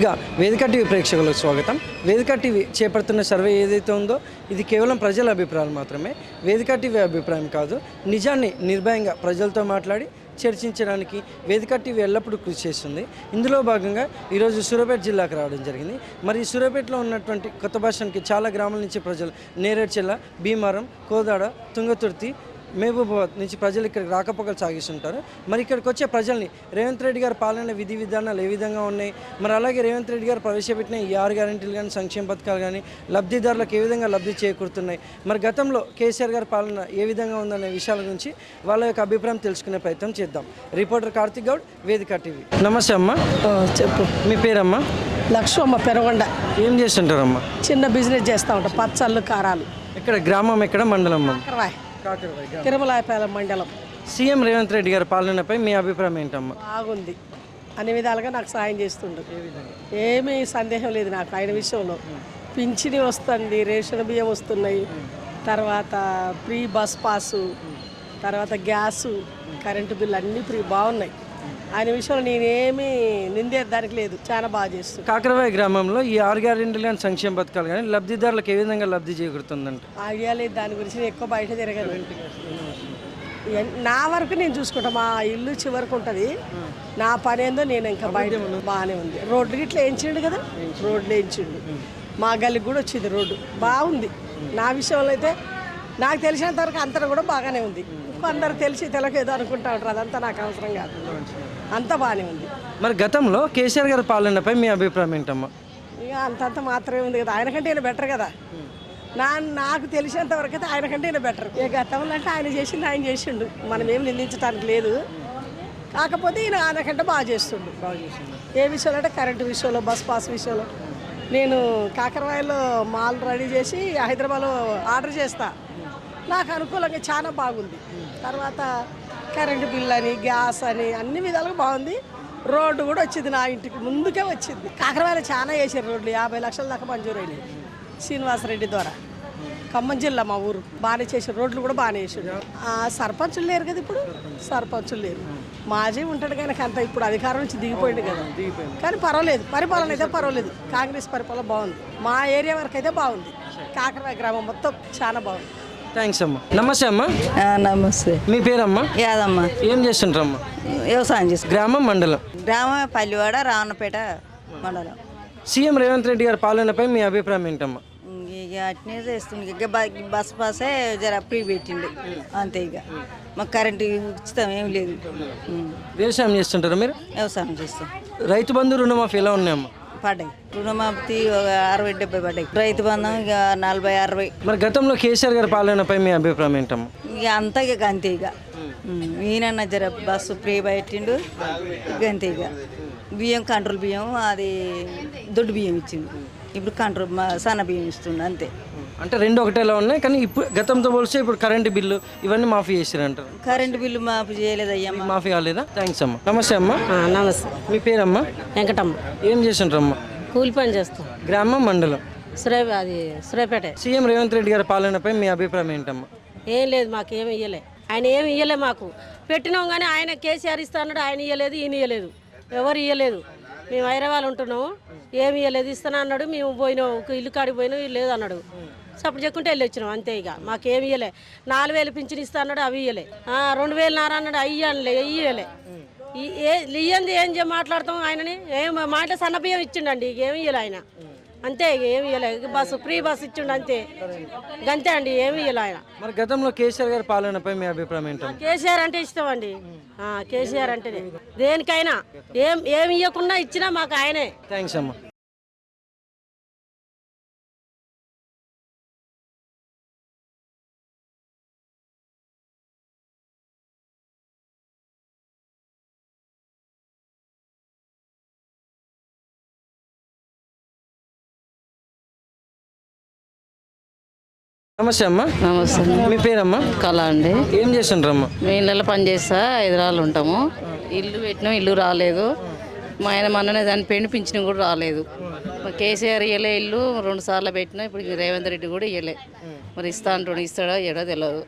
ముందుగా వేదిక టీవీ ప్రేక్షకులకు స్వాగతం. వేదిక టీవీ చేపడుతున్న సర్వే ఏదైతే ఉందో ఇది కేవలం ప్రజల అభిప్రాయాలు మాత్రమే. వేదిక టీవీ అభిప్రాయం కాదు. నిజాన్ని నిర్భయంగా ప్రజలతో మాట్లాడి చర్చించడానికి వేదిక టీవీ ఎల్లప్పుడూ కృషి చేస్తుంది. ఇందులో భాగంగా ఈరోజు సూర్యాపేట జిల్లాకు రావడం జరిగింది. మరి సూర్యాపేటలో ఉన్నటువంటి కొత్త భాషకి చాలా గ్రామాల నుంచి ప్రజలు నేరేడ్చెల్ల, భీమారం, కోదాడ, తుంగతుర్తి, మహబూబాబాద్ నుంచి ప్రజలు ఇక్కడికి రాకపోకలు సాగిస్తుంటారు. మరి ఇక్కడికి వచ్చే ప్రజల్ని రేవంత్ రెడ్డి గారి పాలన విధి విధానాలు ఏ విధంగా ఉన్నాయి, మరి అలాగే రేవంత్ రెడ్డి గారు ప్రవేశపెట్టిన ఈ 6 గ్యారెంటీలు కానీ, సంక్షేమ పథకాలు కానీ లబ్ధిదారులకు ఏ విధంగా లబ్ధి చేకూరుతున్నాయి, మరి గతంలో కేసీఆర్ గారి పాలన ఏ విధంగా ఉందనే విషయాల గురించి వాళ్ళ యొక్క అభిప్రాయం తెలుసుకునే ప్రయత్నం చేద్దాం. రిపోర్టర్ కార్తిక్ గౌడ్, వేదిక టీవీ. నమస్తే అమ్మ. చెప్పు. మీ పేరమ్మా? లక్ష్మమ్మ, పెరగొండ. ఏం చేస్తుంటారమ్మా? చిన్న బిజినెస్ చేస్తూ ఉంటాం, పచ్చళ్ళు, కారాలు. ఎక్కడ గ్రామం, ఎక్కడ మండలం? తిరుమలాయపాలెం మండలం. సీఎం రేవంత్ రెడ్డి గారి పాలనపై మీ అభిప్రాయం ఏంటమ్మా? బాగుంది, అన్ని విధాలుగా నాకు సాయం చేస్తుండు. ఏమీ సందేహం లేదు నాకు ఆయన విషయంలో. పింఛని వస్తుంది, రేషన్ బియ్యం వస్తున్నాయి, తర్వాత ఫ్రీ బస్ పాసు, తర్వాత గ్యాసు, కరెంటు బిల్లు అన్నీ ఫ్రీ బాగున్నాయి. ఆయన విషయంలో నేనేమీ నిందేదానికి లేదు, చాలా బాగా చేస్తుంది. కాకరవాయి గ్రామంలో ఈ 6 గ్యారెంటీలు కానీ, సంక్షేమ పథకాలు కానీ లబ్ధిదారులకు ఏ విధంగా లబ్ధి చేకూరుతుందంట? ఐడియా లేదు దాని గురించి, నేను ఎక్కువ బయట తిరగను. నా వరకు నేను చూసుకుంటా, మా ఇల్లు చివరికి ఉంటుంది, నా పని ఏందో నేను ఇంకా బయట బాగానే ఉంది. రోడ్లు ఇట్లా వేయించిండు కదా, రోడ్లు వేయించిండు, మా గల్లికి కూడా వచ్చింది రోడ్డు బాగుంది. నా విషయంలో అయితే నాకు తెలిసినంత వరకు అంతా కూడా బాగానే ఉంది. అందరు తెలిసి తెలకేదో అనుకుంటా ఉంటారు, అదంతా నాకు అవసరం కాదు, అంతా బాగానే ఉంది. మరి గతంలో కేసీఆర్ గారి పాలనపై మీ అభిప్రాయం ఏంటమ్మా? ఇక అంతంత మాత్రమే ఉంది కదా, ఆయన కంటే ఈయన బెటర్ కదా. నాకు తెలిసినంత వరకు అయితే ఆయన కంటే ఈయన బెటర్. ఇక గతంలో అంటే ఆయన చేసిండు, ఆయన చేసిండు, మనం ఏం నిందించడానికి లేదు. కాకపోతే ఈయన ఆయన కంటే బాగా చేస్తుండు. ఏ విషయంలో అంటే కరెంటు విషయంలో, బస్ పాస్ విషయంలో. నేను కాకరవాయలో మాల్ రెడీ చేసి హైదరాబాద్లో ఆర్డర్ చేస్తా, నాకు అనుకూలంగా చాలా బాగుంది. తర్వాత కరెంటు బిల్ అని, గ్యాస్ అని అన్ని విధాలుగా బాగుంది. రోడ్డు కూడా వచ్చింది, నా ఇంటికి ముందుకే వచ్చింది. కాకరవాయలో చాలా వేసారు రోడ్లు, 50 లక్షల దాకా మంజూరైనాయి శ్రీనివాసరెడ్డి ద్వారా. ఖమ్మం జిల్లా మా ఊరు, బాగానే చేసారు, రోడ్లు కూడా బాగానే వేసారు. సర్పంచులు లేరు కదా ఇప్పుడు, సర్పంచులు లేరు. మాజీ ఉంటాడు కానీ అంత ఇప్పుడు అధికారం నుంచి దిగిపోయింది కదా, కానీ పర్వాలేదు, పరిపాలన అయితే పర్వాలేదు. కాంగ్రెస్ పరిపాలన బాగుంది, మా ఏరియా వరకు అయితే బాగుంది. కాకరవాయ గ్రామం మొత్తం చాలా బాగుంది. థ్యాంక్స్ అమ్మా. నమస్తే అమ్మా. నమస్తే. మీ పేరమ్మా? యాదమ్మ. ఏం చేస్తుంటారమ్మా? వ్యవసాయం చేస్తాం. గ్రామం, మండలం? గ్రామం పల్లివాడ, రావణపేట మండలం. సీఎం రేవంత్ రెడ్డి గారి పాలనపై మీ అభిప్రాయం ఏంటమ్మా? ఇక అట్నే చేస్తుంది, ఇక బస్ పాసే జర ఫ్రీ పెట్టిండు అంతే. ఇక మాకు కరెంటు ఉచితం ఏం లేదు. వ్యవసాయం చేస్తుంటారా మీరు? వ్యవసాయం చేస్తాం. రైతు బంధు రుణమాఫీ ఎలా ఉన్నాయమ్మా? పడ్డాయి, రుణమాఫీ 60-70 పడ్డాయి. రైతు బంధం ఇక 40-60. మరి గతంలో కేసీఆర్ గారి పాలనపై మీ అభిప్రాయం ఏంటమ్మా? ఇక అంతా ఇక అంతే. ఇక ఈయన జర బస్సు ఫ్రీ పెట్టిండు, ఇక అంతే. ఇక బియ్యం కంట్రోల్ బియ్యం, అది దొడ్డు బియ్యం ఇచ్చింది, ఇప్పుడు కంట్రోల్ సన్న బియ్యం ఇస్తుంది అంతే. అంటే రెండు ఒకటేలా ఉన్నాయి, కానీ ఇప్పుడు గతంతో పోలిస్తే ఇప్పుడు కరెంటు బిల్లు ఇవన్నీ మాఫీ చేశారంటారు. కరెంటు బిల్లు మాఫీ చేయలేదయ్యా, మాఫీ కాలేదా? థ్యాంక్స్ అమ్మా. నమస్తే అమ్మా. నమస్తే. మీ పేరమ్మా? వెంకటమ్మ. ఏం చేస్తుంటారమ్మా? కూలి పని చేస్తాం. గ్రామం, మండలం? అది సూర్యాపేట. సీఎం రేవంత్ రెడ్డి గారి పాలనపై మీ అభిప్రాయం ఏంటమ్మా? ఏం లేదు, మాకు ఏమి ఇయ్యలే, ఆయన ఏమి ఇయ్యలే. మాకు పెట్టినాం కానీ ఆయన కేసీఆర్ ఇస్తా అన్నాడు, ఆయన ఇయ్యలేదు, ఈయన ఇయ్యలేదు, ఎవరు ఇయ్యలేదు. మేము హైదరాబాద్ ఉంటున్నాము, ఏమి ఇయ్యలేదు. ఇస్తాను అన్నాడు, మేము పోయినాం, ఇల్లు కాడికి పోయినాం, లేదు అన్నాడు, సపోర్ట్ చెక్కుంటే వెళ్ళి వచ్చినాం అంతే. ఇక మాకేమి ఇయ్యలే. 4,000 పింఛన్ ఇస్తా అన్నాడు, అవి ఇయ్యలే. 2,000 అన్నాడు, అయ్యలే, ఇయ్యలే. ఇయ్యంది ఏం మాట్లాడతాం ఆయనని? ఏం మా ఇంట్లో సన్న బియ్యం ఇచ్చిండండి, ఏమి ఇయ్యలే ఆయన అంతే. ఇక ఏమి ఇయ్యలే, బస్సు ఫ్రీ బస్సు ఇచ్చిండు అంతే, అంతే అండి, ఏమి ఇయ్యలే ఆయన. మరి గతంలో కేసీఆర్ గారి పాలనపై మీ అభిప్రాయం ఏంటో? కేసీఆర్ అంటే ఇష్టం అండి, కేసీఆర్ అంటేనే దేనికైనా, ఏమి ఇవ్వకుండా ఇచ్చినా మాకు ఆయనే. థ్యాంక్స్ అమ్మా. నమస్తే అమ్మా. నమస్తే. మీ పేరమ్మా? కళ అండి. ఏం చేస్తుంటారమ్మా? మేము ఇళ్ళలో పని చేస్తా, హైదరాబాద్లో ఉంటాము. ఇల్లు పెట్టినాం, ఇల్లు రాలేదు. మా ఆయన మొన్ననే దాన్ని పెండి పింఛను కూడా రాలేదు. కేసీఆర్ ఇయ్యలే, ఇల్లు 2 సార్లు పెట్టినా, ఇప్పుడు రేవంత్ రెడ్డి కూడా ఇయ్యలే. మరి ఇస్తా అంటుండే, ఇస్తాడో ఇయ్యడో తెలియదు.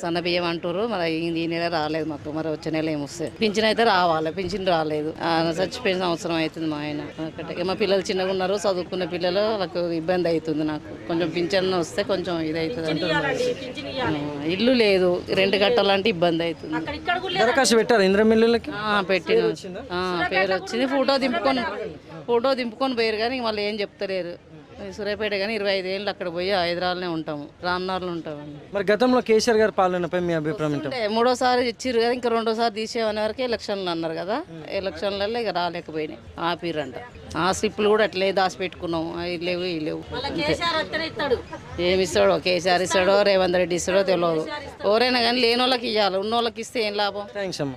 సన్న బియ్యం అంటారు, మరి ఈ నెల రాలేదు మాకు, మరి వచ్చే నెల ఏమొస్తాయి. పింఛన్ అయితే రావాలి, పింఛన్ రాలేదు. చచ్చిపోయిన అవసరం అవుతుంది మా ఆయన ఒకటే. మా పిల్లలు చిన్నగా ఉన్నారు, చదువుకున్న పిల్లలు, వాళ్ళకు ఇబ్బంది అవుతుంది. నాకు కొంచెం పింఛన్ వస్తే కొంచెం ఇది అవుతుంది అంటున్నారు. ఇల్లు లేదు, రెంట్ కట్టాలంటే ఇబ్బంది అవుతుంది. దరఖాస్తు పెట్టారు ఇంద్రమిల్లులకి? పెట్టిన పేరు వచ్చింది, ఫోటో దింపుకొని పోయారు కానీ మళ్ళీ ఏం చెప్తలేరు. సూర్యాపేట కానీ 25 ఏళ్ళు అక్కడ పోయి హైదరాబాద్లో ఉంటాము, రామ్నగర్లో ఉంటామండి. మరి గతంలో కేసీఆర్ గారి పాలనపై మీ అభిప్రాయం ఏంటో? అంటే 3ోసారి ఇచ్చిర్రు కదా, ఇంకా 2ోసారి తీసేవనే వరకు ఎలక్షన్లు అన్నారు కదా, ఎలక్షన్లలో ఇక రాలేకపోయినాయి, ఆపిరంట. ఆ స్లిప్పులు కూడా అట్లే దాచిపెట్టుకున్నాము, అవి లేవు ఇవి లేవు. ఏమి ఇస్తాడో, కేసీఆర్ ఇస్తాడో రేవంత్ రెడ్డి ఇస్తాడో తెలియదు. ఎవరైనా కానీ లేని వాళ్ళకి ఇవ్వాలి, ఉన్న వాళ్ళకి ఇస్తే ఏం లాభం? థ్యాంక్స్ అమ్మ.